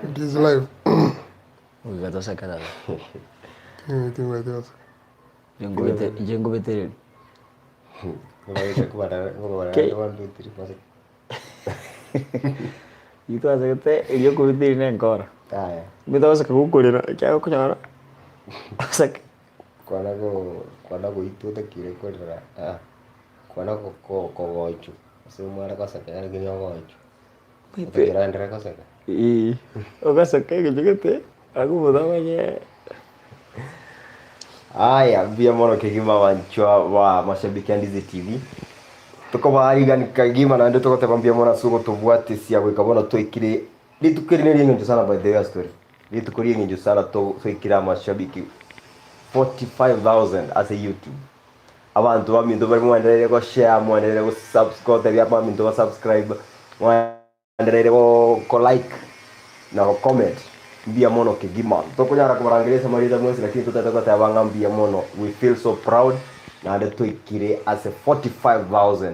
It is live. Ugatosa kadada. Tingo itosa. Jengo betere. Ngombe kubara ndwandutiri pasi. Itu asakete iyo kubitiri nenkora. Aya. Bitosa kukurira kya kunyara. Asak. Kwana go itu tekire korera. Kwana ko gochu. Se mara cosa que alguien yo gochu. Te quiero entrar cosa que. Ogasa kege jigete. Aku mudama nye. Aya, mbia mono kigima wanchwa wa mashabiki Ndizi TV. Tuko baigani kagima na ndio tuko tebambia mona sugo tubwate cia gwika bono twikire litukiri ni nyenjo sana by the story. Litukiri nyenjo sana to twikira mashabiki 45,000 as a YouTube. Abantu bamindu bari mwanderere go share mwanderere go subscribe ya bamindu ba subscribe mwanderere go like na go comment. Mbia mono kigima tokunyara kubarangiria marida mwezi lakini tutataka tabanga mbia mono. We feel so proud na ndio twikire as a 45,000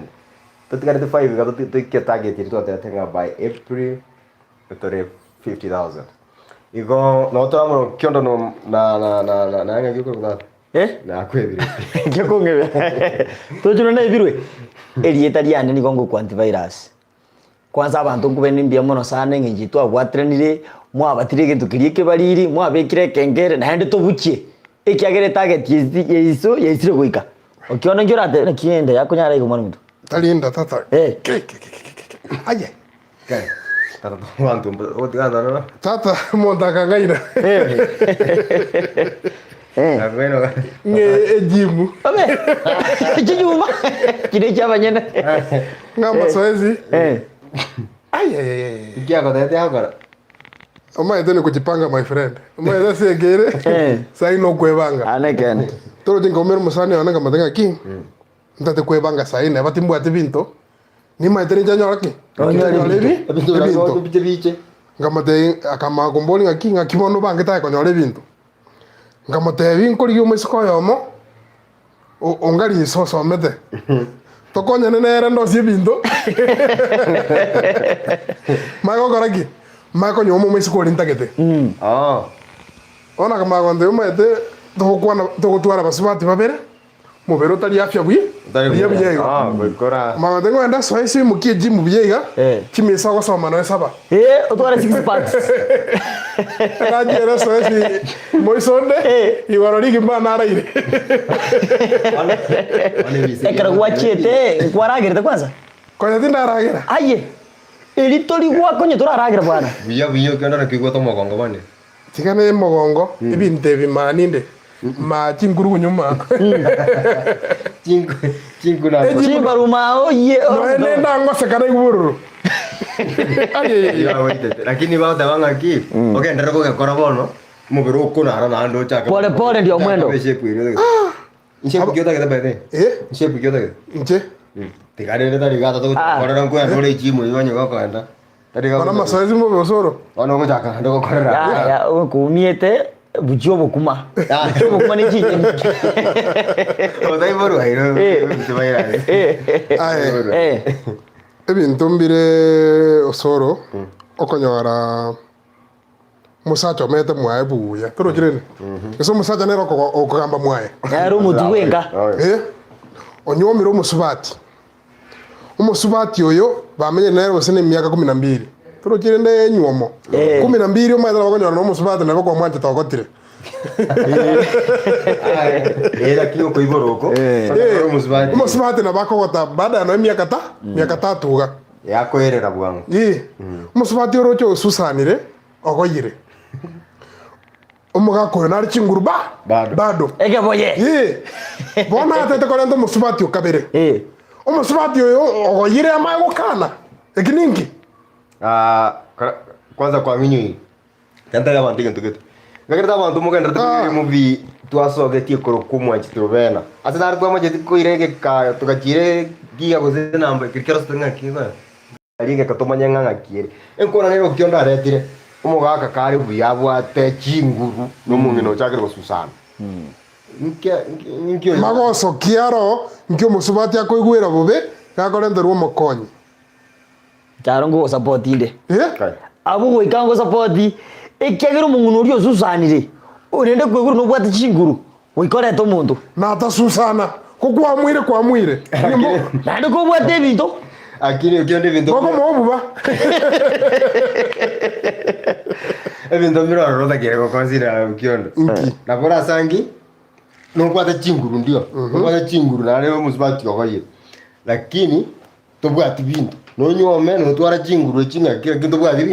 tutikare 5 gato tuikia target yetu tutatenga by April tutore 50,000 igo no tomo kiondo no na anga giko kwa na kwebire Kyo ngebe tojuno na ibirwe elieta liane ni gongo kwa antivirus kwanza abantu kubeni mbia mono sana nginjitwa abwatrenire mwabatire kintu kirike bariri mwabekire kengere na hende tobukie ikiagere target yesu yesire kuika ukiona njorate na kiende yakunyara iko mwana mtu Talinda tata. aye kai tata wantu otigana no Tata monta kangaina. Agweno Nge jimu. abe kijuma kide chabanyene Ngamba soezi. ikia ko tete akora Oma ete ni kujipanga my friend. Oma ete segere. Sai no kwebanga. anekene Toro jingo mero musani ananga matenga ki. Ntate kwebanga sai na batimbu ate binto. Ni ma ete ni janyo ki. Lebi. bintu biche Ngamate akama gomboli ngaki ngakimono bange ta ko nyole bintu. Ngamate binkori yo mesiko yomo. Ongari soso mete. Tokonya nene ndo si bintu. Mago koraki. Mago nyomo mesiko lintagete. Ona kama gonde umete tokutwara basubati babere. Mubero tari afya bwi. gukora Mama tengo enda so ese mukie gym biyega. Kimesa go soma no saba. utwara 6 parts Rajera so ese moisonde. Iwarori kimba naraire. ekara gwachete kwaragirite kwanza Konya tinda ragera. aye elitori gwako nye turaragira bwana biyo kenda na kigwa tomo gongo bane Tigane mogongo ibinte bimaninde. Ma chinguru nyuma. Chingu na chimbaruma oye No nenda ngose kana iguru. ya wait lakini bao tabanga ki okay ndaro ko gakora bono mubiro ukuna na ndo chaka pole pole ndio mwendo Nche bukyo take bede nche bukyo take Nche. tigare tari gata to korera ko ndo le chimu ibanyo ko kwenda tari Ona masoezi mo bosoro. ono ko chaka ndo ko korera ya kumiete bujyo bukuma bujyo bukuma ni kinyi odai boru airo tibaira Ebintu mbire osoro okonyora musacha mete mwae buya toro jirene eso musacha nero okugamba mwae yaro mutuwenga onyomiro umusubati oyo bamenye nero sene miaka 12 toro jirene nyuomo 12 omaethera bakonyora no musubati nabo kwa mwanje togotire era kio ko iboroko umusubati na bakogota baada ya miaka 3 ga yakoerera bwangu umusubati orocho ususanire ogoyire umugakoyo nari chinguru bado ege boye bona atete korento umusubati ukabere umusubati oyo ogoyire amago kana ekiningi kwanza kwa minyu tanta ya bantu ntuketo ngakira bantu mugenda tukiri muvi twasogetie koro kumwa chitrovena atadar kwa maje tikoirege ka tukachire giga gozena namba kirikero stenga kiba alinga katomanya nganga kire enkona nero kionda retire umugaka kari buyabwate chinguru no mungino chakire gosusana nkyo magoso kiaro nkyo musubati akoigwira bube gakorente ruo mokonyi Charo ngo support inde. abo goikango support ekiagero munguno rio susanire urende kweguru no bwati chinguru goikoreta omuntu na atasusana kwa mwire nande ko bwate bintu akini ukionde bintu boko mobuba ebintu miro rota kire ko consider ukionde na bora sangi no kwata chinguru ndio kwata chinguru na leo musibati okoye lakini tobwati bintu no nyome no twara chinguru chinga kire kintu bwati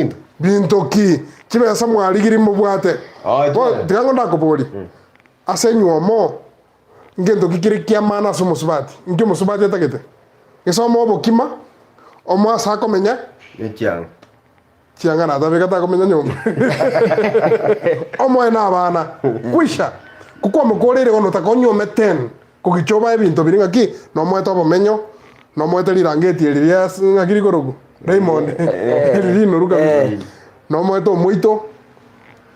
bintu ki kibesa mwarigiri mubwate tigango ndakobori ase nyuomo ngento kikire kiamana so musibati ngi musibati etakete gisomo obokima omo asa komenya chianga na tabeka ta komenya nyumba omo ena abana kwisha kukwa mukorere ono takonyome 10 kugichoba ebinto biringa ki no mweto bomenyo no mweto lirangeti eliria ngakiri korogu Raymond elino ruga no mweto muito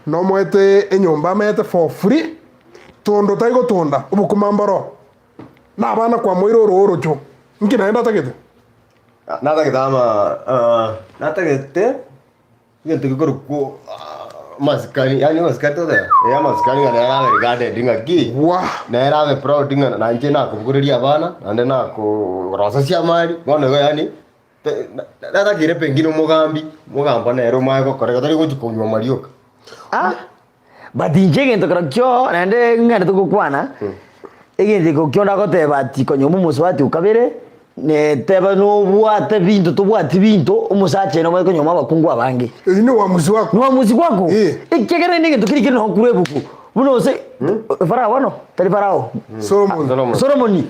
no mwete enyomba mete for free tondo taigo tonda ubukumambaro na abana kwa moiro roro cho nki naenda takete nada que dama nada que te yo te quiero ko maskani yani maskani to da ya maskani ga na vergade dinga ki wa na era me pro dinga na nje na ko guriri abana ande na ko rosa sia mari bono go yani nada kire pengino mugamba na ero mai ko kore tari ko kunywa marioka batinje gento krakyo nande ngane to kwana egende ko kyonda ko te bati konyomo muswati ukabere ne teba no bwate bintu to bwate bintu umusache no mweko nyoma bakungu abange ine wa muzi wako no wa muzi wako ikegere ninge to kirikiri no kurebuku buno se farao no tari farao Solomon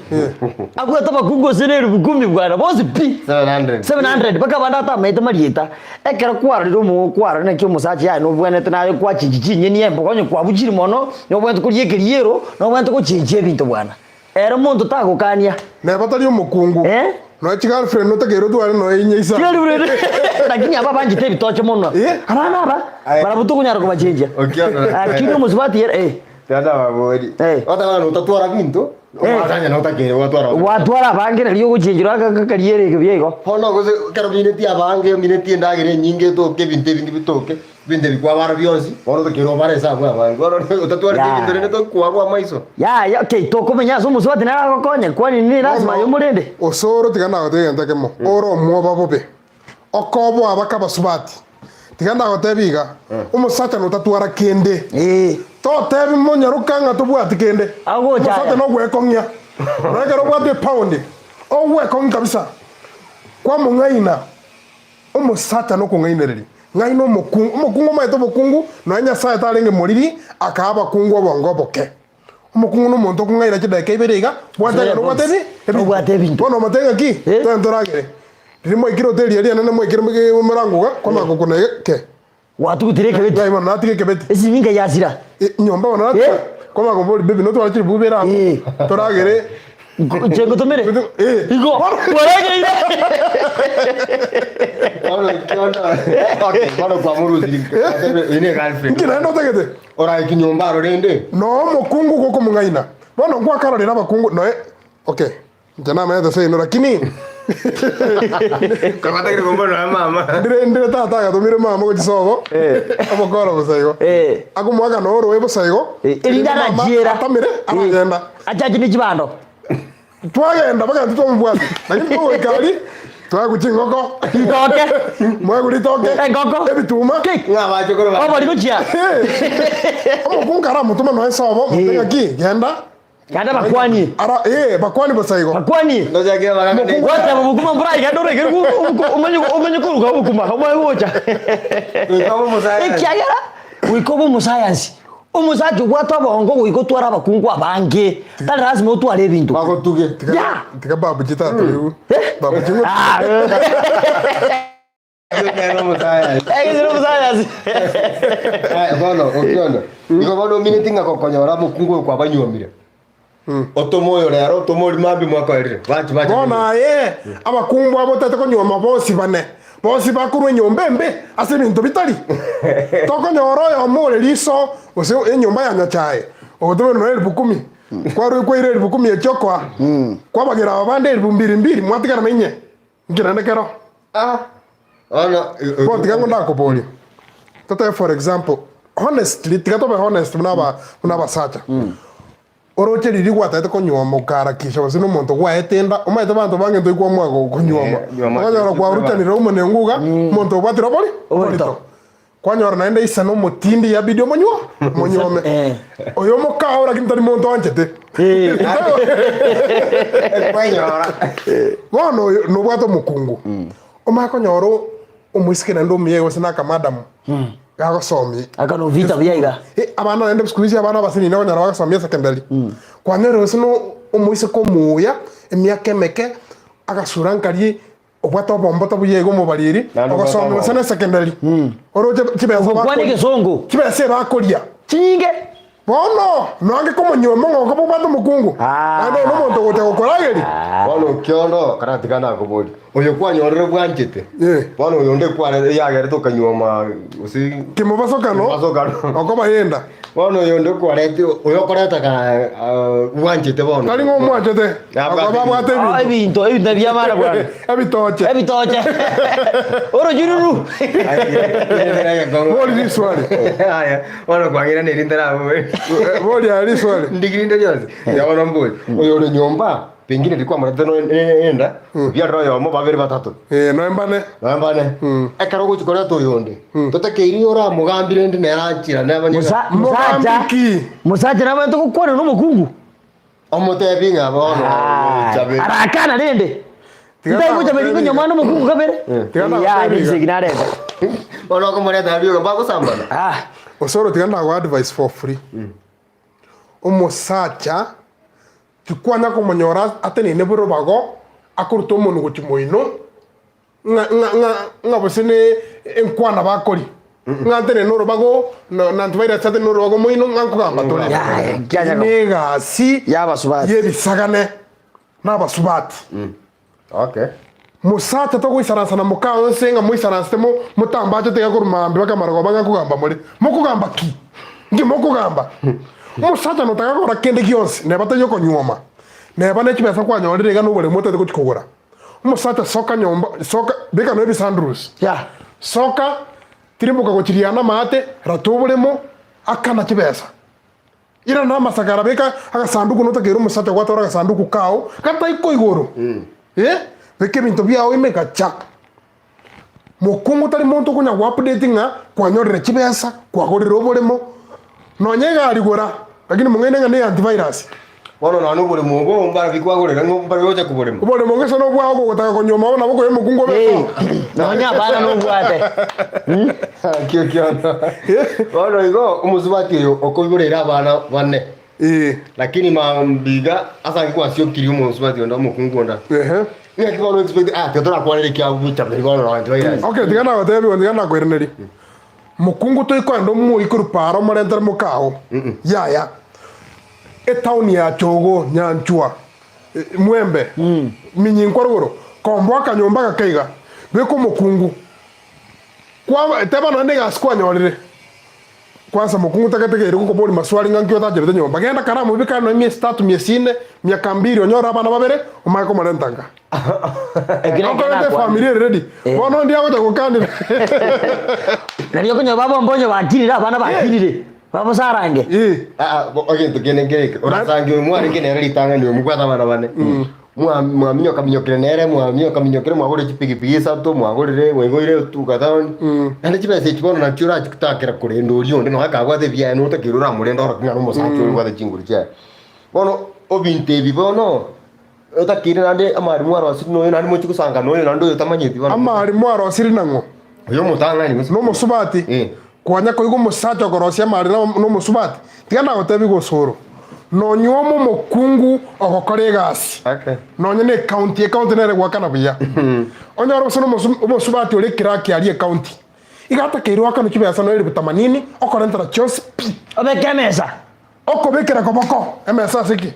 akwa taba kungu seneru bukumi bwana bosi pi 700 baka banda ta meta marieta ekera kwara ro mu kwara ne kyo musache ya no bwana tana kwa chinchinye ni embo konyo kwa bujiri mono no bwana ko yekeriero no bwana ko chinche bintu bwana era muntu takukania ne batali umukungu no girlfriend no takero tware no inyeisa girlfriend lakini aba banjite bitoche mono abana aba barabutukunyara ko bachenja akini musibati tada babori ota bana utatwara bintu watanya no takere watwara bange riyo guchenjira kakariere ke biego hono goze kero mineti abange mineti ndagire nyinge to ke binte bingi bitoke binde bikwa bara bionzi oro takero bare sa kwa bange oro utatwara bintu ne to kwa maiso ya okay to komenya so musibati na gokonya kwani ni lazima yo murende osoro tigana gote ntakemo oro mwoba bobe okobo abaka basubati tiganda gote biga umusata no tatwara kende to tebi monyarukanga to bwati kende umusata no gwekongya rega ro bwati pound o gwekong kabisa kwa mungaina umusata no kungainereri ngaino umukungu maito bukungu no anya sa tarenge moriri akaba kungu bongo boke umukungu no muntu kungaira kidake iberiga bwata no bwati bi bono matenga ki to ntoragere rimo ikiro teri ari nene mo ikiro muranguga kwa makoko na ke watu kutireke beti ya imana natike kebeti esi minga yasira nyomba wana natike kwa makoko baby no twala chiri bubera toragere chengo tomere igo waragere bano kwa muruzi ine girlfriend kina ndo takete ora ikinyomba ro rende no mukungu koko mungaina bono kwa karorera bakungu no okay njana maeta sei no lakini kamata kire gomba na mama ndire tata ga tumire mama ko chisogo abokora busaigo akumwaga no ro ebusaigo erinda na jera atamire aragenda ajaji ni kibando twagenda baga tutomubwati lakini ko ikari twaguchingoko itoke mwaguri toke ngoko ebituma ngabaje ko ba bari guchia amukungara mutuma no esobo mutenga ki genda kada bakwani ara bakwani busaigo bakwani ndo jage bana wata bukuma mbrai ga dore geru umenye kuruga bukuma umwe kamo musaya ekyagera wikobo musayansi umusaje gwatwa bongo wigotwara bakungu abange tari lazima utware ibintu bagotuge tika babu jitatu yu babu jingo no musaya no musayansi bono okyondo iko bono minutinga kokonyora mukungu kwa banyomire otomoyo rero tomori mambi mwaka rire bachi bona abakungu abo tete konyoma bosi bane bosi bakurwe nyombembe ase bintu bitari tokonyoro yo mure liso ose enyomba ya nyachae ogotobe no 10,000 kwaro kwa ile 10,000 echokwa kwa bagira abande 2,200 mwatikana menye ngira ndekero ona bo tigango ndakopoli Tata for example, honestly, tigato be honest muna sacha. Oroche riri gwatete konywa mukara kisha basino muntu gwetenda umaite bantu bange ndo ikwa mwago konyoma. Kwanyora kwa rutanira umone nguga muntu gwatira boli. Bolito. Kwanyora naenda isano mutindi ya video monywa monyome. Oyo mukahora kintari muntu anchete. Kwanyora. Wono no bwato mukungu. Omakonyoro umwisikena ndo miye sinaka madam. Gagosomi akano vita byaiga abana nende squeeze abana basini na banyara bagasomia secondary kwanyero sino umuise ko muya emyaka meke agasurankarie obwato bombo to buyego mu bariri agasomia sana secondary oroje kibeza kwani gesongo kibeza bakoria chinge bono nange ko monyomo ngo ko bwato mukungu ando no muntu gote gokorageri bono kyondo karatikana ko bodi oyo kwanyorere bwanjete bono oyo nde kware yagere to kanyoma usi kimobasokano oko bayenda bono oyo nde kware oyo koreta ka bwanjete bono kali ngo mwanjete aba bwate ebinto bya mara bwana ebitoche oro jururu boli ni swali haya bono kwangira ne rindara boli ali swali ndigirinde yose yabona mboli oyo ro nyomba pengine ilikuwa mratano enda bya royo mo babiri batatu no embane ekaro chikora to yonde totekeiri ora mugambire ndi neranchira nabanye musacha nabantu gukora no mukungu omotebi ngabono chabe arakana rende ndai kuja beringo nyamano mukungu kabere ya ni signare ono ko mora tabio ba kusambana osoro tiganda go advice for free umusacha tukwanya kumonyora atene neburo bago akurto monu gutimoino nga bosene enkwana bakori nga atene noro bago na ntwaira tsate noro bago moino nga kugamba tole nega si yabasubati yebisagane nabasubati okay musacha to gwisaransa na mukao senga mwisaransa mo mutambaje tega kurumambe bakamarago banga kugamba muri mukugamba ki ngi mukugamba musacha no taka kora kende kionse ne batayo ko nyoma ne bana kibesa kwa nyorire ga no bole moto de kuchikogora musacha soka nyomba soka beka no bisandrus ya soka tirimbuka gochiriana mate ratubulemo akana kibesa ira na masakara beka agasanduku no takero musacha gwatora agasanduku kao kata iko igoro beke bintu byao imeka chak mukungu tari muntu kunya updatinga kwa nyorire kibesa kwa goriro bulemo nonyega aligora lakini mungene ngane antivirus bono na no bole mugo mbara bikwa gorera ngomba yoje kubolemo bole munge sono bwa go gotaka konyoma ona boko yemukungu be nonya bana no bwate kyo bono igo umuzubati okobirera abana bane lakini mambiga asa ngwa sio kiri umuzubati onda mukungu onda ni akibono expect tetora kwalele kya bucha berigono na antivirus okay tigana gotebi ndigana kwereneri mukungu to ikondo mu ikuruparo marenter mukao ya etauni ya chogo nyanchua mwembe minyinko ruguru kombo akanyomba gakaiga beko mukungu kwa teba no ndega skwanyorire kwanza mukungu takatege iri gukobori maswali ngankyo tajere nyomba genda karamu bikano miezi 3 miezi 4 miaka 2 onyora abana babere umako marentanga ekireke family ready bono ndia gote gukandira nari yokonyo babo mbonyo bakirira abana bakirire babo sarange okay tukenengere orasange mwari kenera litanga ni mugwata abana bane mwaminyo kaminyokere nere mwaminyo kaminyokere mwagore chipigipigi sato mwagorire wegoire tukatani ande chibese chibono na chura chikutakira kurendo rio ndino hakagwate bya no takirura murendo ora no musacho gwate chinguru cha bono obinte bibono otakire nande amari mwaro asino nani mo chikusanga no nando yotamanyiti bana amari mwaro asiri nango oyo mutanga ni no musubati kwanya ko igo musacho gorosia amari no musubati tigana gotebi gosoro no nyomo mukungu ogokore gasi no nyene county nere gwakana buya onyaro sono musubati ore kiraki ari county igata keiro akano kibesa no iri butamanini okorentara chospi obeke mesa okobekera koboko emesa siki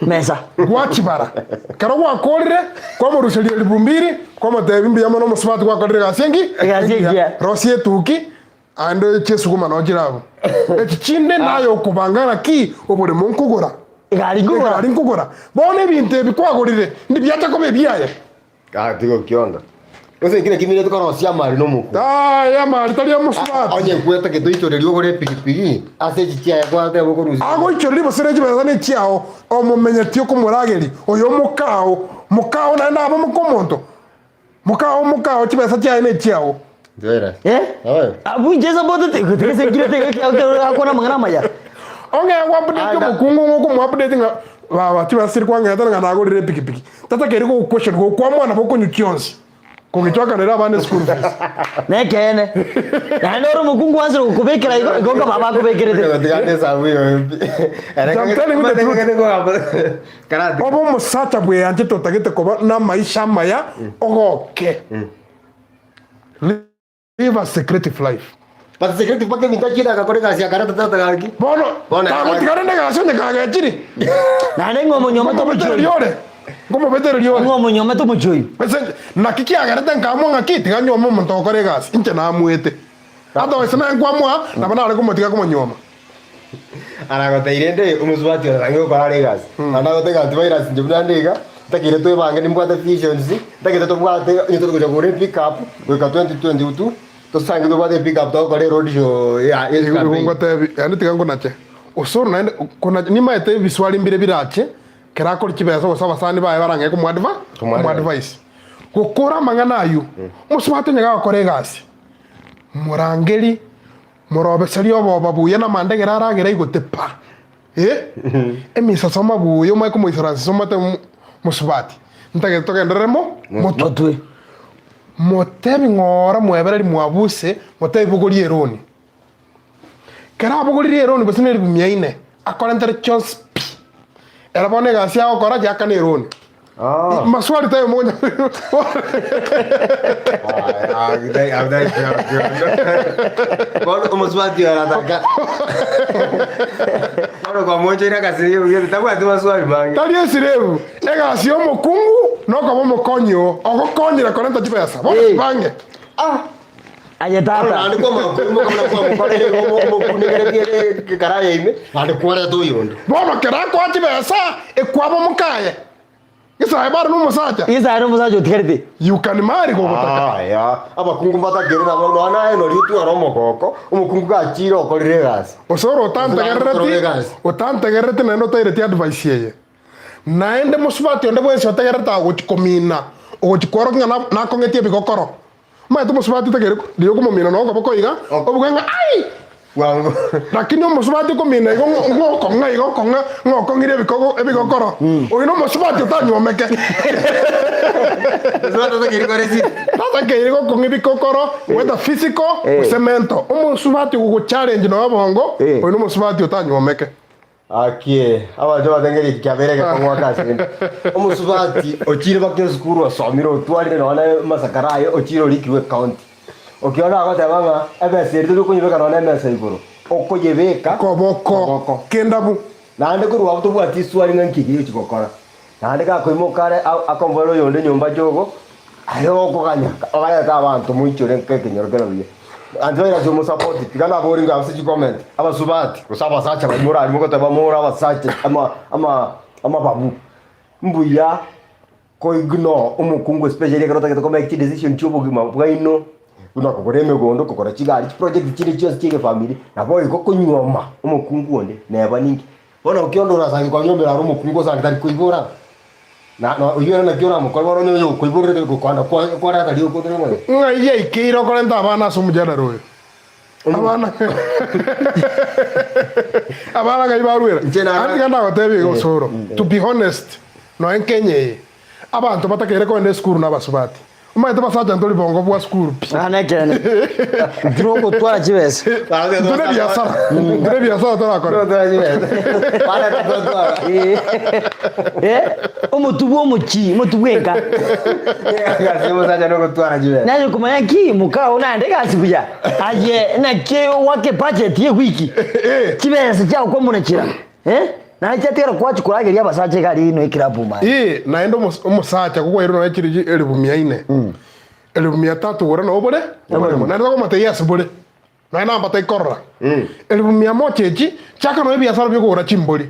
mesa gwachibara karo gwakorire kwa murusheri libumbiri kwa matebi mbiya mono musubati gwakorire gasengi rosie tuki ando chesuguma no jirabo ekichinde nayo kubangana ki obure munkugura igari nkugura bone binte bikwagurire ndi byata ko bebyaye tigo kionda Ose kile kimile tukaro cia mari no muku. Ya mari tari musbat. Onye kweta ke tuichorerio gore pikipiki. Ase chitia yakwa te bukuruzi. Ago ichoreri bosere chibeza ni chiao o mumenyetio kumurageri. Oyo mukao na ndaba mukomonto. Mukao chibeza chia ni chiao. Ndera. Abu jeza bote te sekire te akona mangana maya. Onge wa update mukungu ngoko mu update nga wa chibeza siri kwa ngata nga nago dire pikipiki. Tata keri ko question ko kwa mwana boko nyukionsi. Kungitoka nera bane school fees. Nekene. Na ndoro mukungu wanze kubekera igonga baba kubekere te. Ndigane sabu yo. Karate. Obo musacha bwe anje totagete koba na maisha maya ogoke. Live a secretive life. But secretive pake mintajira kakore kasi akarata tata garki. Bono. Tago tigare ndega sonde kaga chiri. Na nengo munyoma to muchori. Ngomo betere liore. Ngo munyoma to muchori. Pese na kiki agarata nkamo ngakiti ganyomo muntu okore gas. Inche na muete. Ado esena nkwamwa na bana ale kumotiga kumonyoma. Aragoteire nde umuswati orange ukorare gas. Anagote antivirus nje blandega. Takire to bange nimbwate efficiency. Takire to bwate nito kuja kure pick up. Weka 2022. To sange to bwate pick up to kore road show ya ngote yani tigango nache. Osoro na kuna ni maete visual mbire birache. Kera kuri kibeza bosaba sani bae barange ku advice. Gukura mangana ayu. Muswati nyaga kore gas. Murangeri murobeseri obo babuye na mandegera aragera igotepa. Emisa soma buyo mai como insurance soma te musubati. Ntage toke nderemo motwe. Motebi ngora mwebera mwabuse motebi buguri eroni. Kera buguri eroni bosine ribumya ine. Akora ntere chance. Era bone gasia okora jaka ni eroni. Maswali tayo moja. Agdai. Bono como swati anataka. Bono kwa moja ina kasi hiyo tabu tu maswali bangi. Tali esirebu. Ega sio mukungu no kwa mukonyo. Okokonyira konenta chipesa. Bono bange. Aye tata. Andi kwa makumo kama kwa mukore mo kunegere kile karaya ime. Andi kwa to yondo. Bono kera kwa chipesa ekwabo mukaye. Isa ebara no musacha. Isa no musacha utikerte. You can marry go botaka. Ya. Aba kungu bata gerera no ana eno ritu aromo koko. Umukungu ga chiro okorire gas. Osoro otante gerreti na ndo taire ti advice yeye. Naende musubati onde bwense otegereta gochikomina. Ogochikoro na kongetie bigokoro. Mae tu musubati tegere dio como mina no ko iga. Obugenga ai. Wango. Lakini musubati komina igo ngoko ngire bigokoro. Oino musubati otanyomeke. Musubati tegere koresi. Tata ke igo kongi bigokoro whether physical or cemento. Musubati go challenge no bongo. Oino musubati otanyomeke. Akie, aba jo batengeri kyabere ka kwa kasi. Omusubati ochire bakyo skuru asomiro twalire no na masakarayo ochiro likwe county. Okiona agote banga ebe serito kunyibeka no na mesa iguru. Okoyebeka koboko kendabu. Nande kuru wabuto bwati swali ngankigi chikokora. Nande ka koimokare akomboro yonde nyumba jogo. Ayo kokanya. Abaya ka abantu muichore nkeke nyorokera biye. Andrea zo support tigana boringa abasiji comment abasubati kusaba sacha bamura arimo ko tabamura abasacha ama babu mbuya ko igno umukungu especially karota ke to make decision chubo gima bwaino kuna kokoreme gondo kokora chigari project chiri cyose kige family nabo iko kunyoma umukungu onde neba ningi bona ukiondo rasangi kwa nyombera umukungu sangitari kuibora no uyera na kiona mukolboro nyo kuiborere ko kwa rata dio ko tene mo ngai ikiro kolenta abana sumujana royo abana ngai baruera andi kanda gotebi gosoro to be honest no enkenye abantu batakere ko ende school na basubati umaite basaja ndoli bongo bwa school nekene drogo twara chibesa ndere biasa tora kore para ka omutubu omutubweka gasemo saja no twara chibesa nayo kumanya ki mukao nande kasibuya aje na ke wake budget ye wiki chibesa chao kwa munachira na chatera kwa chikurageria basache kali ino ikirabu mai naendo umusacha kuko ero na chiri elibumia ine elibumia tatu ora no bole na ndo mate yes bole na ina mbata ikorra elibumia mochechi chaka no biashara byo gora chimboli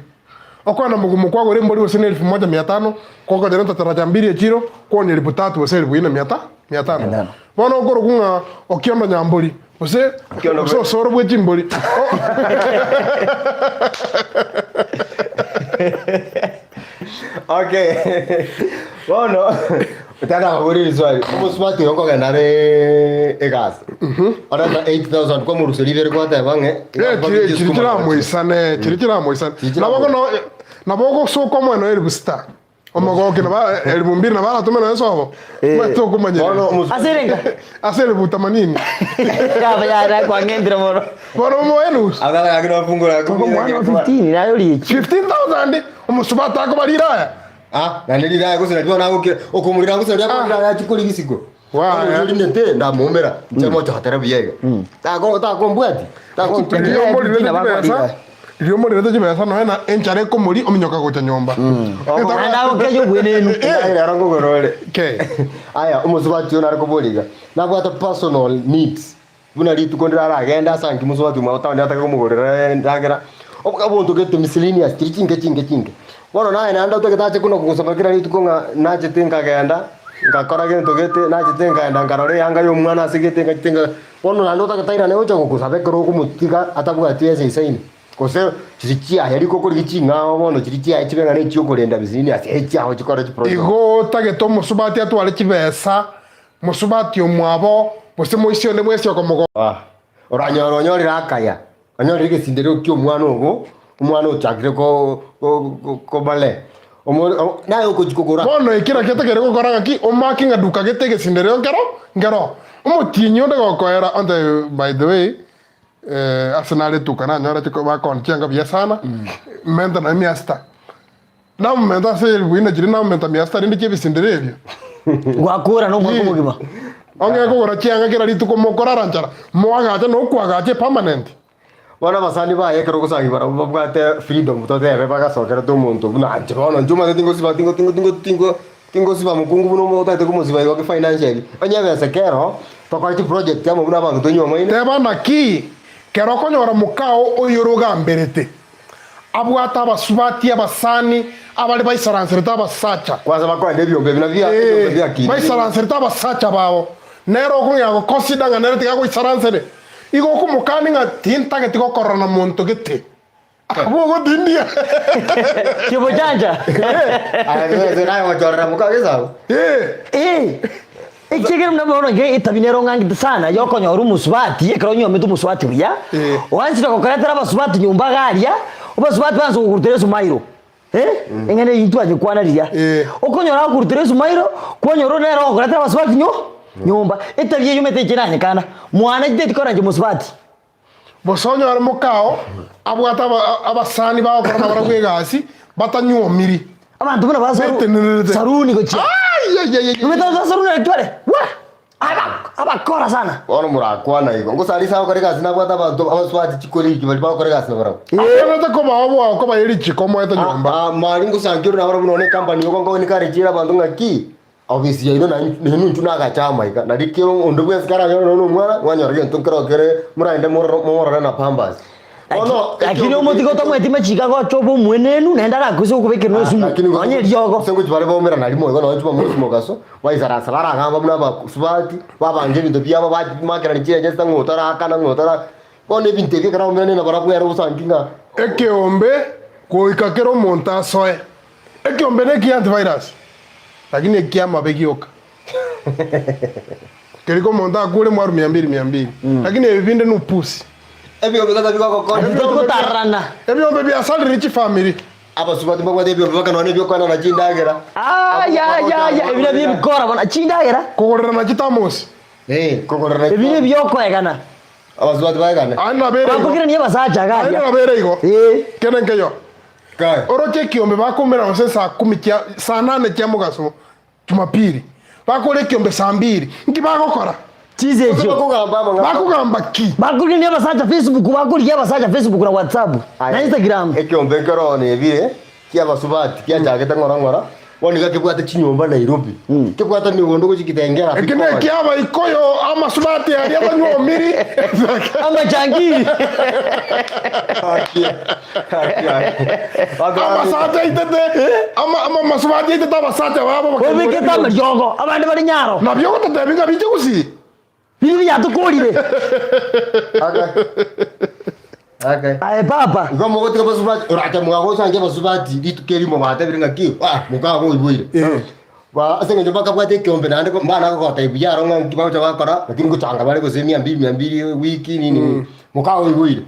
okona mugumu kwa gore mbori wose 1500 koko derenta taraja mbiri echiro kwa ni 3000 wose 1500 bono okoro kunga okiondo nyambori wose so soro bwechi mbori Okay. Bono utaka kuri swali umusmati yoko ganare egas ora 8000 kwa muruserire kwa tabange chirikira moisane naboko no naboko so kwa mwana eri busta omagoke na ba eri bumbiri na bala tumena eso mato kumanye Aserenga asere butamanini ya kwa ngendira moro bono moenus agala agina fungura kwa mwana 15 nayo li 15000 umusubata ko barira nandiri dai kusira ndiona okumurira kusira kwa chikuri gisigo wa ndine te ndamumera njemo chatera biyega ta mbwati Rio muri rete jibesa no ena enchare ko muri ominyoka gocha nyomba anda okejo bwenenu arango gorole ke aya umusubati ona ariko boliga nabwata personal needs buna ritu kondira agenda sangi musubati mwa utawandi ataka kumugorera ndagera obukabuntu gete miscellaneous chinge bono naye nanda utegetache kuno kugusomekera ritu konga nache tinka genda ngakora gento gete nache tinka genda ngarore yanga yo mwana asigete ngatinga bono nanda utegetaira ne ucha kugusabekero kumutiga atabwati ese isaini kose chirikia yari koko rigichinga bono chirikia echibenga ne chiokorenda bizini ase echaho chikora chiproject igo tageto musubati atwale chibesa musubati omwabo bose moisio ne mwese okomogo oranyoro rakaya anyori gesindero kyo mwana ogo umwana uchagire ko bale nayo kuchikogora bono ikira ketegere gukora ngaki omaki ngaduka getege sindere ngero umutinyo ndegokoera on the by the way Arsenal tukana nyora chiko ba kon chenga bia sana menta na miasta na menta se wina jiri na menta miasta ndi chebi sindere ebyo gwakura no mwako mugima onge ko gora chenga kira rituko mokora ranchara mwaga te no kwaga te permanent bona basani ba yekero kusangi bara babwate freedom to tebe bagasokera to muntu buna njono njuma tingo siba mukungu buno mo tate kumusiba yo financially onyabe sekero tokoiti project yamo buna bantu tonyo maine teba naki kero konyora mukao oyoroga mberete abwata abasubati abasani abali baisaransirita abasacha kwanza bakwende byombe binavya kidi baisaransirita abasacha bawo nero kunyago consider nero tigago isaransere igo kumukani nga tinta ke tiko korona muntu gete abo dindia kibo janja wewe nayo wachora mukageza Ichigere mnabona nge itabinero ngangi sana yoko nyoru musubati ekronyo metu musubati buya wanzi tokokoretera abasubati nyumba garia obasubati banzo kukurutira sumairo engene yitwa anye kwanariya okonyora kukurutira sumairo kwonyoro nero kukurutira abasubati nyumba etabiye yumete kiranye kana mwana gite tikoranje musubati bosonyo ari mukao abwata abasani bawo korona baragwegasi batanyomiri abantu bana basaru saruni gochi umetaza saruni atwale abakora sana ono murakwana iko ngosari sawo kare kasi nabwata abantu abaswati chikori bali bakore kasi nabara nata ko bawo ko bayiri chikomo eta nyumba mari ngusangiru nabara bunone company yoko ngo ni kare chira bantu ngaki obviously ino na nenu ntuna ga chama ika na dikiro ondobwe skara yo no mwana wanyora gento kero kere murainde morora na pambas ono lakini omutiko tomweti machika go chobo mwenenu nenda rakuso kubekirwe sumu anye ryogo sengo chibare bomera na limo no chuma muri mogaso waizara salara ngamba muna ba subati babanje bintu byabo bamakera ni chenje ngotara akana ngotara bone binte ke kara omene na barabu yaro usanginga ekeombe ko ikakero monta soe ekeombe ne ki antivirus lakini ekiama begioka keliko monta kule mwaru 200 lakini evinde no pusi ebyo bigata bigako ko tarana ebyo bebe asali rich family aba subati bagwa debyo baka no nebyo kana na chindagera ya ebyo bikora bana chindagera kogorera na chitamos kogorera ebyo byoko egana aba subati bagana ana bere bakukira niye basacha gaja ana bere igo kenen keyo kai oroche kiombe bakomera ose saa 10 saa 8 kya mugaso Jumapili bakore kiombe saa 2 ngibagokora chize cho bakugamba ki bakuri niye basacha Facebook bakuri ye basacha Facebook na WhatsApp na Instagram ekiombe kero ne bire kya basubati kya jageta ngora woni gakibwata chinyomba Nairobi kibwata ni wondo ko chikitengera ekine kyaba ikoyo ama subati ali abanyomiri ama changiri Amasacha itete ama masubaji itete abasacha babo Obiketa maryogo abandi bari nyaro. na byo gutebinga bije gusi Biri yatukurire. Okay. Aye papa. Ngomo gotika basubati urata mwago sanje basubati litukeri mo bata biringa ki. Mukago ibuire. Wa asenga njoba kabwate kyombe nande ko mbana ko kota ibiyaro nga kibaho cyabakora lakini gucanga bale ko 200 wiki nini. Mukago ibuire.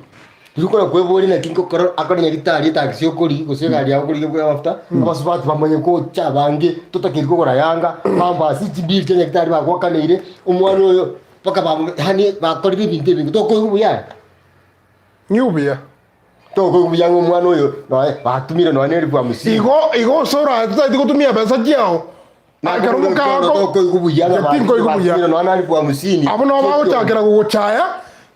Irukora kwebori na kinko koro akora nyagitari taxi okori gusega ya okori bwa mafuta abasubati bamenye ko cyabange tutakiri gukora yanga bamba city bill nyagitari bagwakanire umwana oyo paka hani bakora ibintu to ko ubuyara. nyubia To ko kuyango mwana oyo no batumire no aneri bwa musi igo sora tutati gutumia pesa jiao na karumu kako to ko kubuyanga ba no aneri bwa musini abo no bagutakira guguchaya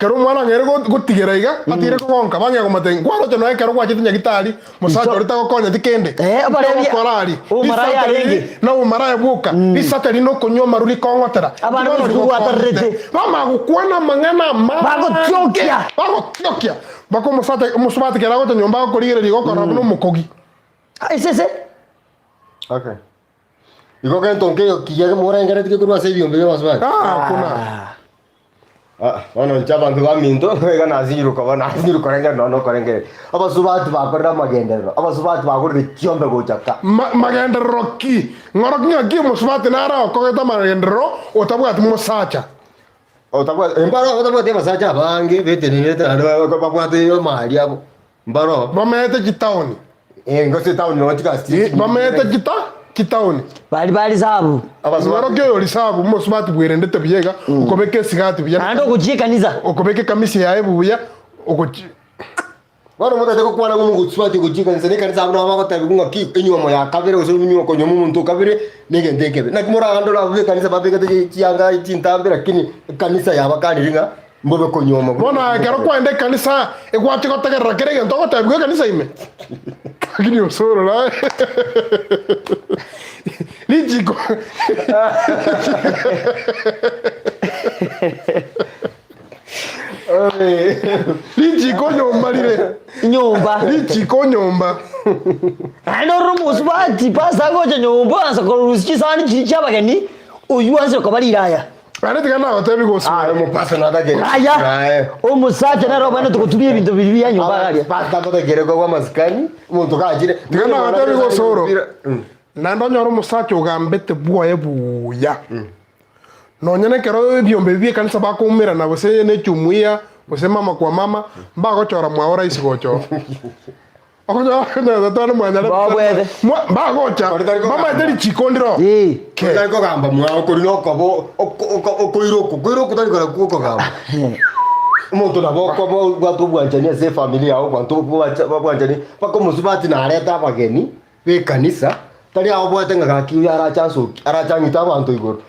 kero mwana ngere gutigera iga atire kugonka bange kumate kwaro cyo no kero gwachite nyagitari musacha urita gokonya tikende abarebi korari o maraya yenge no maraya buka isatari no kunyo maruri kongotera abana bagwatarete bama gukwana mangana ma bagotyokia bako musubati kera goto nyomba kurigere rigokora no mukogi sese okay igo kan tonke kiyage mora ngere tike kurwa sebi ombe basubati kuna ono nchabantu baminto ega naziruka banaziruka renga no korengere abasubati bakorera magenderero abasubati bakorera kyombe gochaka magenderero ki ngoroknya ki musubati nara okogeta magenderero otabwati musacha otabwa embaro otabwa tema sacha bange betenete ando babwate yo mali abo mbaro bamete kitaoni ngose tauni no tikasti bamete kitaoni bali sabu ngorokyo yori sabu musubati bwerendete biyega ukobeke sigati biya ando kujikaniza ukobeke kamisi yae buya ukochi wano mutate ko kwana ngo gutswati gujika nse nekanisa abana bakota bigunga ki enyuma ya kabere uso nyuma ko nyomu muntu kabere nege ndekebe nakimora ando la bwe kanisa babeka te kianga itintambira kini kanisa yabakanira mbobe ko nyoma bona kero kwende kanisa egwati ko tegera kerege ntoko tabwe kanisa ime kini usoro la lijiko lijiko nyomba lile nyomba lijiko nyomba ando rumus bati pasa goje nyomba asa ko ruski sani chichabagani uyu anse ko baliraya ane tigana batebi go so mo pasa nada gere aya o musacha na roba ndo kutumia ibintu bibiri ya nyomba galia pata bata gere ko maskani muntu kajire tigana batebi go soro nando nyoro musacha ugambete buoye buya no nyene kero ebyombe bibie kanisa bakumira na bose ne chumuia bose mama kwa mama mbago chora mwaora isi gocho okonya na tano mwanya babwede mbago cha mama eteri chikondiro kari ko gamba mwao kuri no kobo okoiroko tari kora kuko gamba muntu nabo ko gwatu bwanjania se familia au gwantu bwanjani pako musubati na areta bageni be kanisa tari abo bwatenga gaki arachangita abantu igoro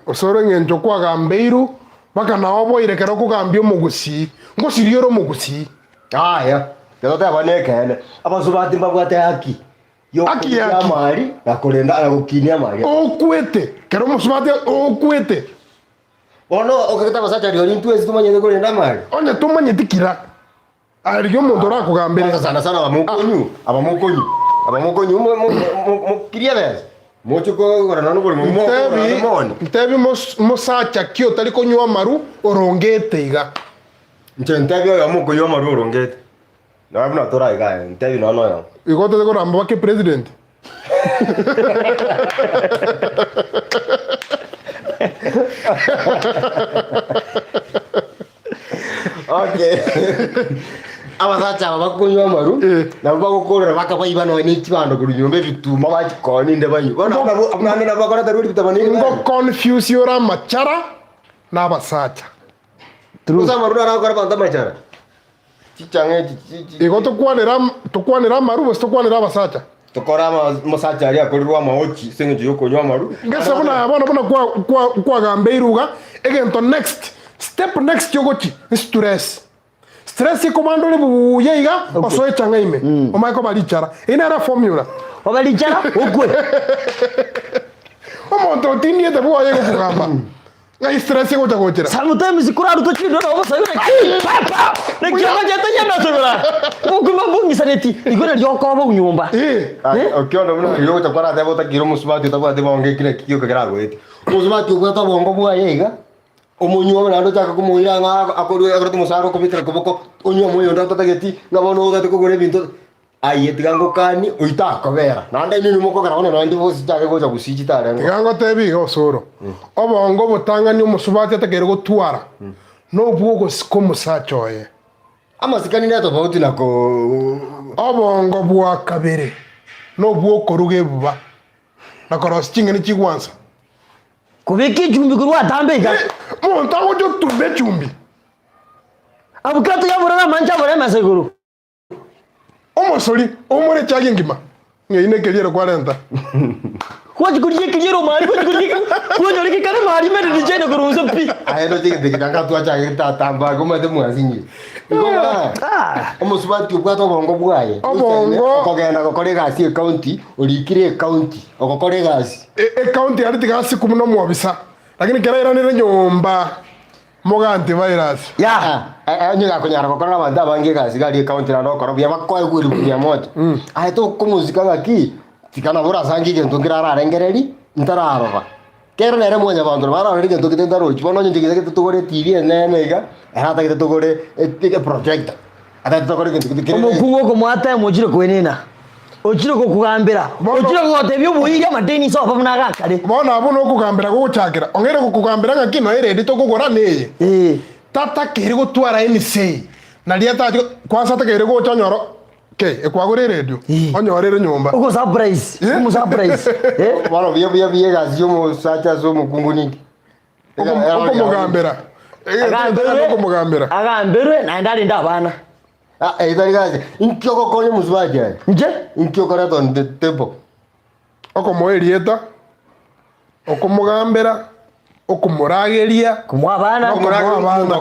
osoro ngenjo kwa gambeiru baka nawo boire kero kugambio mugusi ngosirioro mugusi aya kero tabane kene abasubati mbabwate haki haki ya mali na kurenda na gukinia mali okwete kero musubati okwete ono okageta basacha rio ntwezi tumanye kurenda mali onye tumanye tikira ariyo muntu rakugambira sana abamukonyu mukiria beza muchuko gorana no buri ntebi musacha kio tari konywa maru orongete iga ntebi yo muko yo maru orongete na abuna tora iga ntebi no yo igote ko ramba ke president okay abasacha bakunywa maru na bagukorera bakabayiba no ni kibando kuri nyombe bituma bakikoni nde banyu abana na bakora taruri bitabani ngo confuse yora machara na basacha tuza maru na bakora banda machara chichange igoto kwanira maru bose kwanira basacha tokora musacha ari akorirwa maochi senje yo konywa maru ngese bona kwa gambeiruga egento next step next yogochi stress komando le buye iga osoe changaime o maiko balichara ina era formula o balichara okwe o monto tinie te buye go kugamba ngai stress go tagochera sometimes kuradu to chindo no bosa yule papa ne kiama jeta yana sobra okuma maternity igona ryokoba unyumba ukiona muna yo utakora atebo takiro musubati utakora atebo onge kile kikyo kagarago eti musubati ubata bongo bwa yega omunywa na ndo taka kumuira nga akoru akoru musaro kubitira kuboko onywa moyo ndo tatageti ngabono utate kugure bintu aye tigango kani uitakobera nande ni muko kana ona ndi vosi take goja gusichitara tigango tebi osoro obongo butangani umusubati atakere gutwara no bwogo sikomusachoye amasikani nato bauti nako obongo bwa kabere no bwokoruge buba nakorosi chingeni chigwansa kubiki chumbi kurwa tambeka muntu agojo tumbe chumbi abukato yabura mancha bora maseguru omosori omore chage ngima ngeine keliero kwarenta kwaji kuriye keliero mari kwaji kuriye kwaji kuriye kana mari mede dijene kurunzo pi ayo tige tige tanga tu acha ta tamba goma de mwazinyi ngoma omusubati ubwato bongo bwaye obongo okogenda gokore gasi county urikire county okokore gasi county ari tigasi kumuno mwabisa lakini kera iranire nyomba moganti virus ya anyiga kunyara gokora abanda bange gasi gari county na nokoro bya bakwaye kuri bya moto ahe to kumuzika gaki tikana bora sangi gento ngirara rengereri ntararoba kera nere mwanya bandu bararari gento kitendaro chibono nyingi gete tugore TV nega hata gete tugore etike project ata tugore gento kitire omukungo ko mwata mujire kwenena ochire ko kugambira ochire ko tebyo buyiga madeni so pamuna gakare bona abo no kugambira go guchakira ongere ko kugambira ngakino eredi to kugora neye tata kiri gutwara NC na lieta kwanza takere go chanyoro ekwagore radio onyorere nyumba uko surprise umu surprise baro bia gazi yo sacha zo mukungu ningi uko mugambira agambere na ndali ndabana idari gazi inkyoko konye muzubaje nje inkyoko rato ndempo oko moerieta oko mugambira oko murageria kumwabana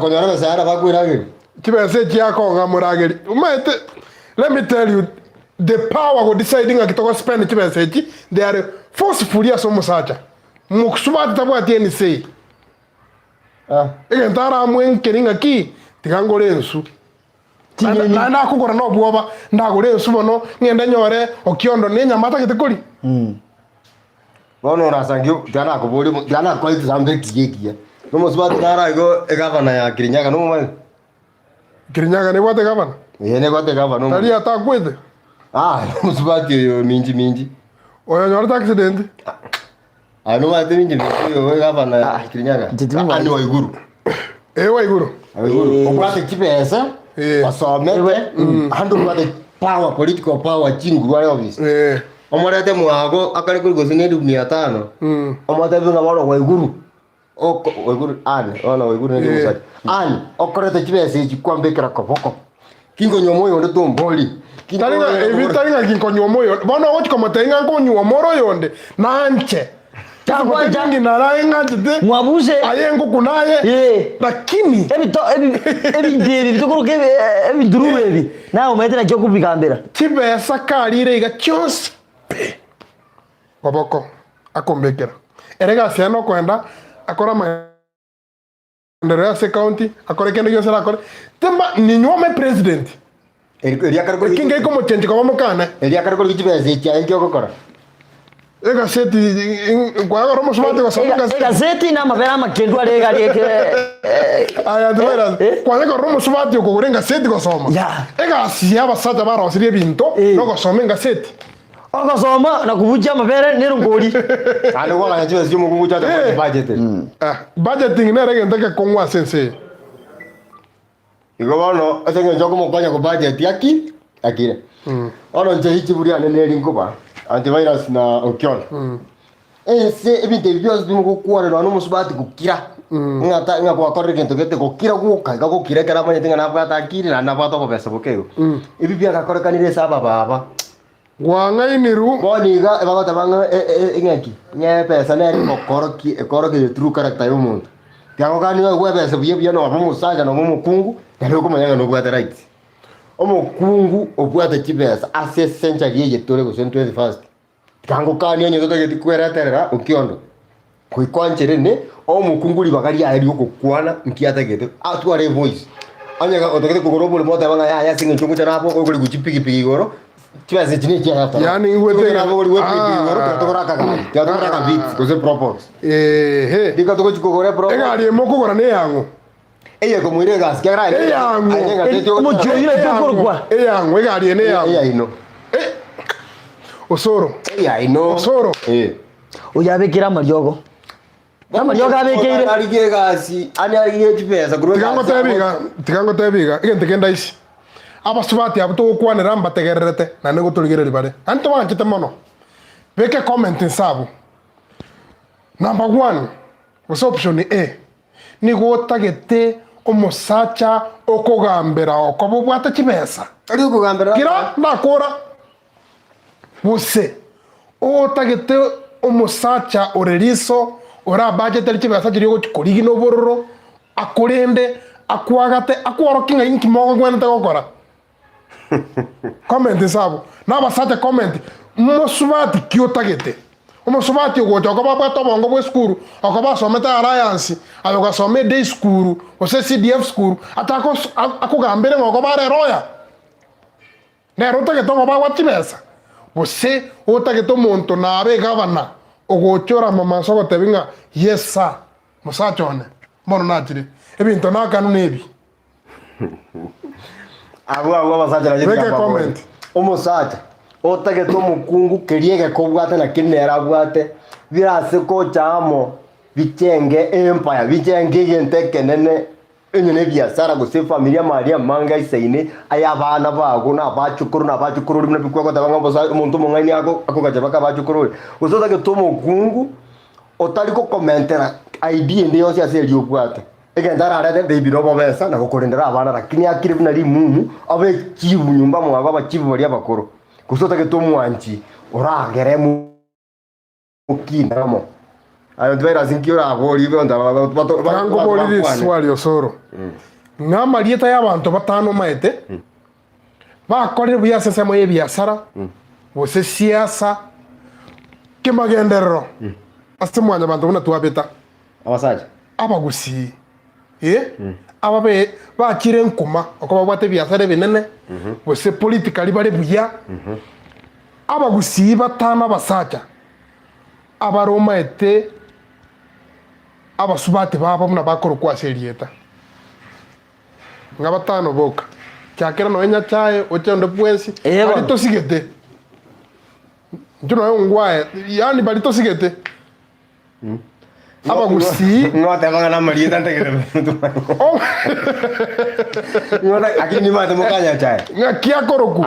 konyora besara bakwirage kibese kyako ngamurageri umete. Let me tell you, the power of deciding a kitoko spend kibese they are forcefully as musacha mukusubati tabwa tieni sei egentara mwenkeringa ki tigangore ensu na kugora no bwoba ndagore ensu bono ngenda nyore okiondo ne nyamata kitekori bono rasangio jana ko boli jana ko izambe kiyekia no musubati nara igo egavana ya Kirinyaga no mwe Kirinyaga ne gwate gavana yene gwate gavana no tari atakwete musubati yo minji oyo nyore accident ano mate minji yo gavana ya Kirinyaga ani Waiguru Waiguru okwate kipesa wasomete andu gwate power political power chingu wale office omorete muago akari kuri gosine 500 omorete binga waro Waiguru oko Waiguru ona Waiguru ne musati okorete kipesa chikwambekera koboko kingo nyomoyo ndo tomboli taringa evitaringa kingo nyomoyo bona wochi komotenga ngo nyomoro yonde nanche Changwa jangi narainga tete mwabuse ayengo kunaye lakini ebi ndiri bitukuruke ebi nduru ebi na umetera cyo kubikambira kibesa karire iga cyose baboko akombekera erega siano kwenda akora ndera se county akora kende yo sera akora temba ninyome president eria kariko kinga iko mochenje kwa mukana eria kariko kibesa cya ekyo gukora gazeti kwa romo smart kwa sababu gazeti na mabera makendwa rega reke aya ndwera kwa romo smart uko kurenga gazeti kwa soma ega siya basata bara osirie binto no kwa soma gazeti oko soma na kubuja mabere nerungori ale kwa ya jiwe simu kubuja ta budget budgeting na rega ndaka kongwa sense igo bono atenga njoko mokonya ko budget yaki akire ono nje hichi buria nene ringoba antivirus na okiona se ebinte bios bimu kukwara no musubati kukira ngata ngakwa korre kento gete kukira kuka kukira kara manya tinga na bata akiri na bato ko pesa bokeo ibi bia ka korre kanire saba baba gwanga iniru boniga baba tabanga ngaki nye pesa ne ri kokoro ki true character yo muntu yango kani we pesa bia no musaja no mukungu ndio kumanya no bwata right omukungu obwata kibesa ase century ye tore go 21st kango kani enye toto geti kweraterera ukiondo kuikwancherene omukungu libagari ari okukwana nkiata gete atware voice anya otokete kugoro bule moto banga ya singe chungu chana hapo kuri kuchipiki piki goro chiwaze chini kia hapa yani ngwete na bole wewe piki goro tokora kaka tokora ka bit kuze propose he dika toko chikogore pro egari emoko ne yango eye ko mwire gas kera ere yango mo joyire tukoro kwa yango egari ne yango eye ino osoro ino osoro uyabikira maryogo amaryogo abekire arige gasi ani arige chipesa kuro tikango tebiga igente kenda isi abasubati abuto kwanira mbategererete na nego tuligereri bare anto wanchite mono beke comment nsabu number 1 was option A ni gutagete umusacha okugambira okobubwata chibesa ari okugambira kira nakora buse utagete umusacha oreriso ora budget ari chibesa kiri gukorigi no bororo akurende akwagate akworokinga inki mogo gwente gukora comment nsabu nabasacha comment musubati kiotagete umusubati ugocha okobaba tobongo bwe school okoba somete alliance ayoga some day school ose CDF school atako akugambire ngo bare roya nero tagete ngo ba watibesa ose otagete umuntu nabe governor ugochora mama soko tebinga yes sir musachone mono natire ebintu nakanu nebi abo basacha na jika comment umusacha otagete umukungu keriege kobwate na kinera bwate birase ko chamo bichenge empire bichenge genteke nene enyene biasara gose familia maria manga isaine ayabana bago na bachukuru rimwe bikwako tabanga bosa umuntu mungani ako akogajabaka bachukuru usotagete umukungu otaliko commentera idea ndiyo cia seri ubwate egendara arede baby robo besa na gukurindira abana lakini akiri bina limumu abe chibu nyumba mwago abachibu bari abakuru kusota geto mwanchi oragere mu kinamo ayo ndwera zinkira abori bonda bango boli swali osoro ngama lieta y'abantu batano maete bakorera buyasese mo yebiasara bose siasa kemagenderero astemwanya abantu buna tuabeta abasaje abagusi ababe bakire nkuma okoba bwate biasara binene bose politically bari buya abagusi batana basacha abaroma ete abasubati baba muna bakoro kwa serieta ngabatano boka cyakera no enya chaye ochendo pwesi balito sigete njuno ngwaye yani balito sigete abagusi ngote banga na marieta ntegere ngota akini mate mukanya chaye ngakia akoroku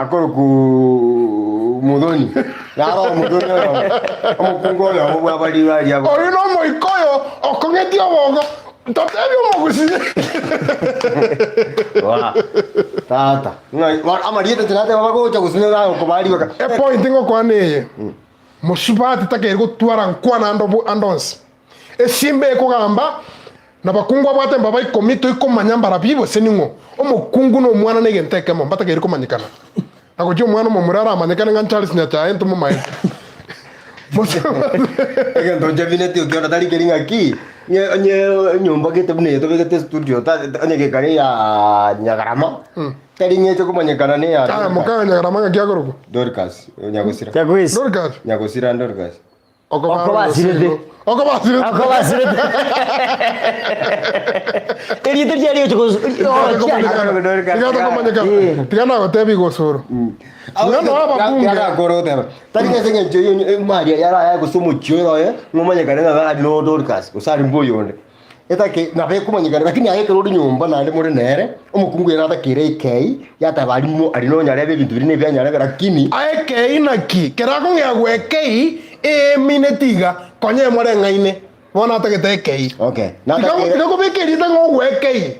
mudoni naro mudoni omukungo ya obwa bali bali abo ori no moikoyo okongeti obogo totebi omugusi wa tata amarieta tirate babago cha gusinya ko bali baka e point ngo kwaneye musubati takere gutwara nkwana andonsi esimbe kugamba nabakungwa bwate mbaba ikomito ikomanyambara bibo seningo omukungu no mwana negenteke mo mbata kere komanyikana ako jo mwana mo murara amanyikana ngan Charles nya cha ento mo mai egen to jabinete ukiona tali keringa ki nyumba kete bune to kete studio ta anyeke kare ya nyagarama tali nyecho komanyikana ne ya mukanga nyagarama ngya gorogo Dorcas nyagosira Dorcas okobasirete Eri terjadi chukos. Tigana gotebi gosoro. Ngano aba bunge. Yara gorote. Tari kese ngejo Maria yara ya gusumu chiro ngomanya kananga ga no Dorcas. Usari mboyonde. Eta ke na be kumanyikana lakini ayeke rodi nyumba na ndi muri nere umukungu era takire ikei yata balimu alino nyare be bintu bine bya nyare lakini ayeke inaki kerako ngegwe kei minetiga konye more ngaine wona atagete kei okay nako bekeri tango gwe kei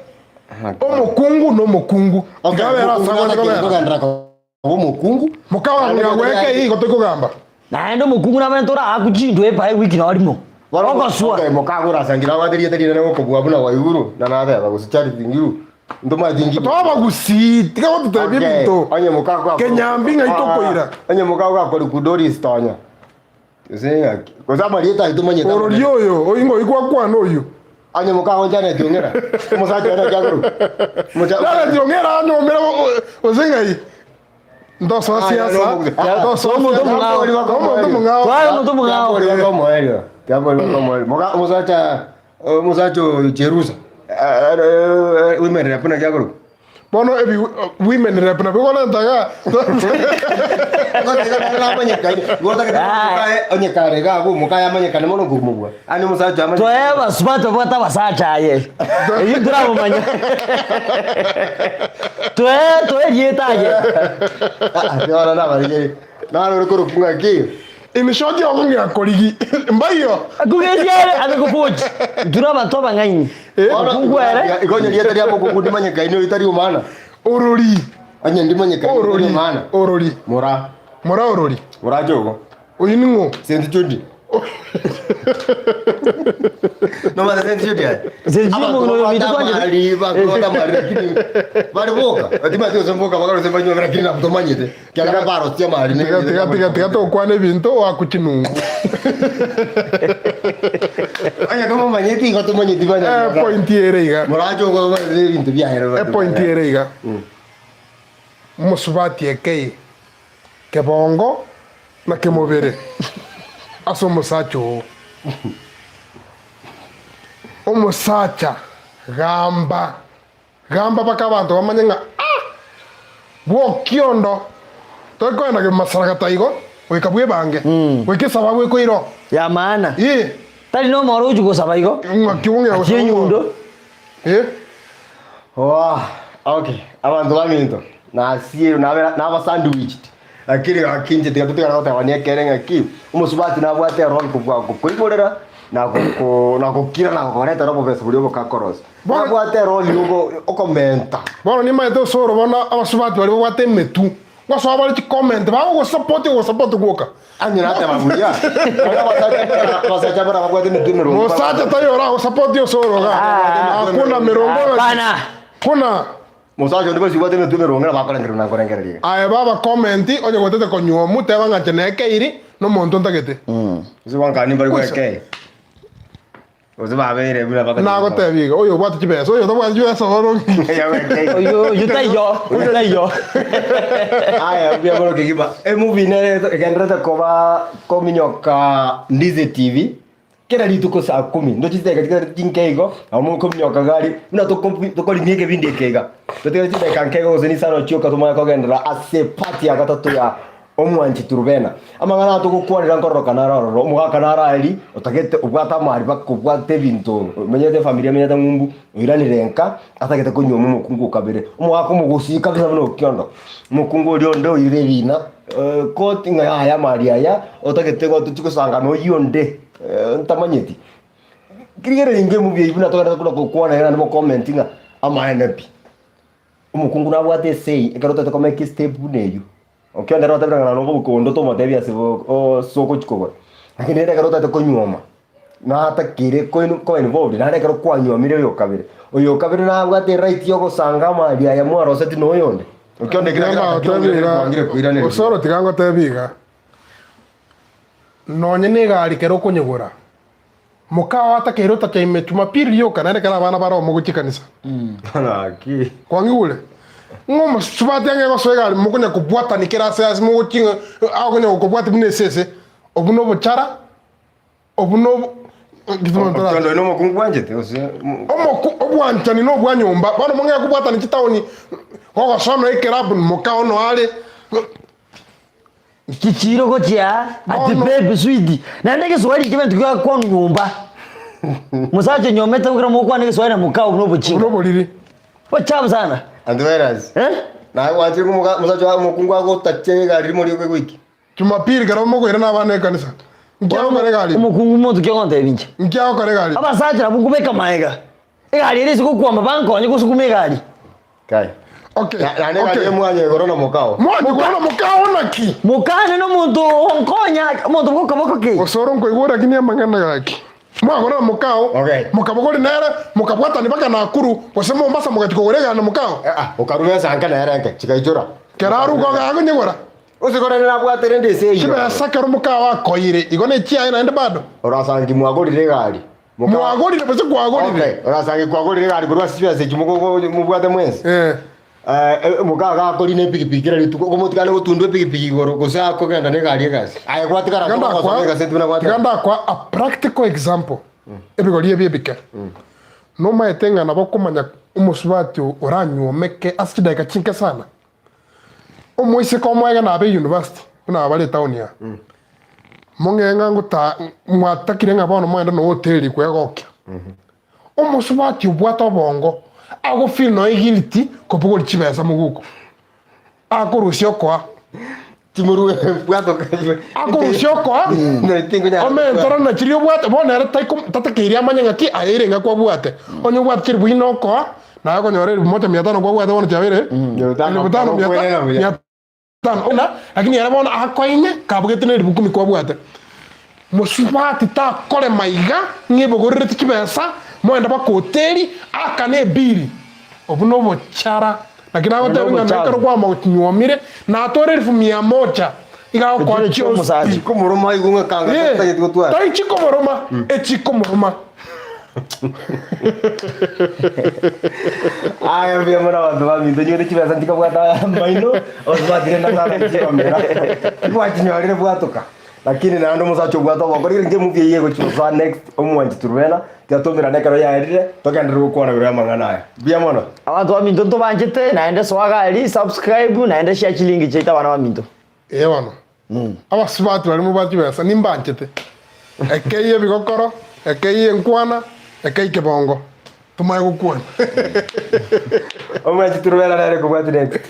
omukungu no mukungu ngabera sagwa omukungu mukawa ngegwe kei goteko gamba na ndo mukungu na bentora akuchindwe pa wiki na alimo warogoswa okay mukagura sangira watherie tari nene gukubwa buna wa iguru na nathe bagusichari tingiru ndoma tingi toba gusi tika wotutebi bito anye mukagwa kenyambi ngaitokoira anye mukagwa kuri kudori stonya Zenga koza Marieta itumanye orori oyo oingo ikwa kwana oyo Anye mukaho jana tiongera. Musacha ana jaguru. Jana tiongera nyomera ozengai. Ndo so siasa. Ndo so Mutu mungao. Twaya mutu mungao. Tiambo moyo. Musacha Jerusa. Women rep na jaguru. Bono ebi women rep na bikola ndaga. Onye karega go mukaya manye kana mono gumugwa. Ani musacha amanye. Twaya basubata bota basacha ye. Yidra mumanya. Twaya yetaje. Ndora na bari. Na ro ko kunga ki. Imishoti okungira koligi. Mbayo. Kugesiere adikufuji. Dura batoba ngaini. Kungwere. Igonye lieta lya mukungu ndimanye kaino itari umana. Orori. Anye ndimanye kaino umana. Orori. Mora orori. Mora jogo. Oyiningo. Sendi chundi. No mara sendi chundi. Sendi mo kwanje. Ali ba kota mari lakini. Bari boka. Atima tio semboka bagaro sembanyo mara kina kutomanyete. Kya baro tia mari ne. Tiga to kwane binto wa kuchinungu. Anya kama manyeti kutomanyeti banya. Point ereiga. Mora jogo bintu bya hero. Point ereiga. Musubati ekei. Kebongo na kemobere. Aso musacho. Omusacha gamba baka abantu bamanyenga bo kiondo tokwenda ke masaraka taigo wekabwe bange wekesaba bwe koiro ya maana eh tali no moro ujugo sabaigo ngakiunge achenyundo okay abantu baminto na siero na ba sandwich akiri akinje tikatutika na tawania kerenga ki umusubati na bwate rol kubwa kuigorera na kukira na kukoreta robo pesa buli boka koros na bwate rol yugo okomenta bono ni maito soro bona abasubati bali bwate metu ngwaso bali ti comment ba go support goka anyira ate babuya basacha bara bwate metu merongo musacha tayo ra go support yo soro ga hakuna merongo bana kuna musacha ndipo sibwate metu merongo na bakolengera na korengera aye baba comment onye gotete konyuo muteba ngacheneke iri no muntu ntagete zibanga bari kweke Uzibabere bila baka. Na go tebiga oyo bwatu chibeso oyo tabwa jua soro. Oyo yutayo. Aya bia bolo kigiba. Movie ne gendreta koba kominyoka Ndize TV. Kera lituko saa 10. Ndo chite katika tinkeigo amu kominyoka gari. Una to linyeke vindi kega. Tote chite kankego zeni sano chioka tumaya ko gendra ase party agatatu ya omwanchi turubena amangana tukukwanira ngororo kanararo muga kanarali utagete ubwata mari bakubwate bintu menyete familia menyete ngumbu iranirenka atagete kunyo mukungu kabere umuga kumugusi kabisa no kyondo mukungu lyo ndo irebina koti nga ya mari aya utagete go tukusanga no yonde ntamanyeti kirigere inge movie ibuna tokara kukwana era no commentinga ama NP umukungu nabwate sei ekarota to komeki step neyo okay ndero tabira ngana ngo bukondo to matebia sibo soko chikogora lakini ndeka rota to konyoma na hata kire ko involved na ndeka kwa nyomire oyo kabire na bwate right yo gusanga mali ya mwaro seti no yonde okay ndekira tabira kuirane osoro tigango tebiga nonye ne gari kero kunyegura mukawa hata kero ta chaime Jumapili yo kana ndeka abana baro mu guchikanisa kana ki kwangi ule ngoma subati yange gosoega mukunya kubwata nikira sasa muguchinga agonya kubwata binesese obuno buchara obuno gituma ndo no mukungwanje te ose obwanja ni no bwanyomba bano munga kubwata ni chitaoni gogo sono ikerabu mukao no ale kichiro gotia ati baby sweet na ndege swali kibentu kwa nyumba musaje nyometa ukira mukwa ndege swali na mukao no buchinga no boliri wachabu sana Andweras. Na waje kumuga musacho wa mukungu wako tache gari muri kwe wiki. Jumapili gara mo kwera na bana kanisa. Ngiao kare gari. Mukungu muntu kyo nte binche. Ngiao kare gari. Aba sajira bukubeka maega. Gari iri siku kwa mabanko nyi kusukume gari. Kai. Okay. Na ne gari mwanye corona mukao. Mwanye corona mukao naki. Mukane no muntu onkonya muntu bukoboko ki. Osoro nko igura kinya mangana gaki. Mwagora mukao mukabogori nera mukabwata nibaka nakuru wasema Mombasa mugatikogorega na mukao ukarumya sanka na yaranke chikaijora keraru goga agonyegora usikora na bwatere ndese iyo kiba sakaro mukao akoire igone chia ina ende bado orasangi mwagorire gari mwagorire bese kwagorire orasange kwagorire gari kurwa sipia se chimugo mubwate mwensi mukaga akori ne pikipiki rari tuko mutikane gutundwe pikipiki igoro gusa ko genda ne gari gasi aye gwatikara ko gasa sentuna gwata ganda kwa a practical example ebigori ebibike no maetenga nabo kumanya umusubati oranyomeke asideka chinke sana omoise ko mwega na be university kuna bali town ya mongenga nguta mwatakire ngabono mwenda no hoteli kwegokia omusubati ubwata bongo ago feel no guilty kopugori chibesa muguko akorusio kwa timuru bwato akorusio kwa no tingo nya omentoro na chirio bwate bona era tatakiria manyanga ki aire nga kwa bwate onyo bwate chiri bwino kwa na ako nyore 1500 kwa bwate bona chavire 1500 ona lakini era bona akoine kabugete ne 10,000 kwa bwate musubati ta kore maiga ngibogorire tikibesa mwenda bakoteri akane biri obuno bochara lakini abo tebinga nakero kwa mautinywomire na atore 100 igao kwa chiosi kumuruma igunga kanga tagiti gutwara tai chikomoroma echikomoroma aya vya mara wandu wa minto nyore chibesa ndikabwata maino osbatire ndangana chiomera kwachinyorire bwatuka lakini na ndo musacho bwata wakorire nge muvye yego chuza next omwanji turwena tiatomira nekero yairire tokendera gukwana bira mangana aya bia mono abantu wa minto banjete naende swagari subscribe naende share chilingi cheita bana wa minto wano abasubati bari mu bachibesa nimbanjete ekeye bigokoro ekeye nkwana ekeye kibongo tumaye gukwana omwanji turwena nare kubwati next